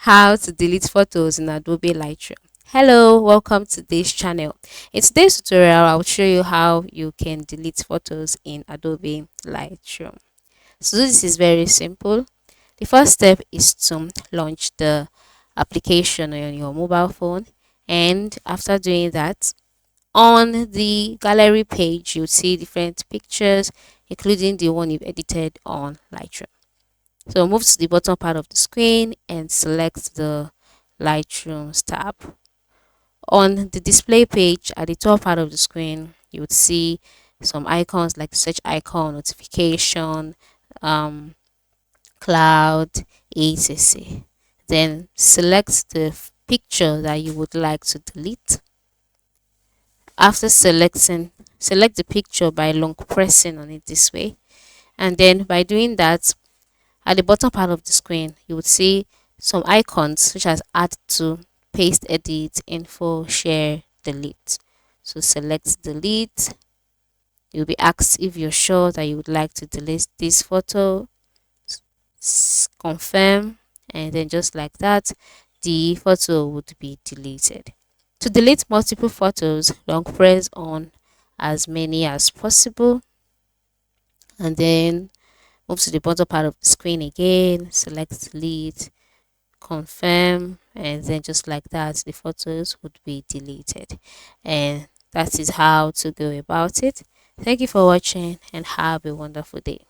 How to delete photos in Adobe Lightroom. Hello, welcome to this channel. In today's tutorial, I'll show you how you can delete photos in Adobe Lightroom. So this is very simple. The first step is to launch the application on your mobile phone, and after doing that, on the gallery page, you'll see different pictures, including the one you've edited on Lightroom. So move to the bottom part of the screen and select the Lightroom tab. On the display page at the top part of the screen, you would see some icons like search icon, notification, um, cloud, etc. Then select the picture that you would like to delete. After selecting, select the picture by long pressing on it this way. And then by doing that, at the bottom part of the screen, you would see some icons such as add to, paste, edit, info, share, delete. So select delete. You'll be asked if you're sure that you would like to delete this photo. Confirm, and then just like that, the photo would be deleted. To delete multiple photos, long press on as many as possible, and then move to the bottom part of the screen again, select delete, confirm, and then just like that the photos would be deleted. And that is how to go about it. Thank you for watching and have a wonderful day.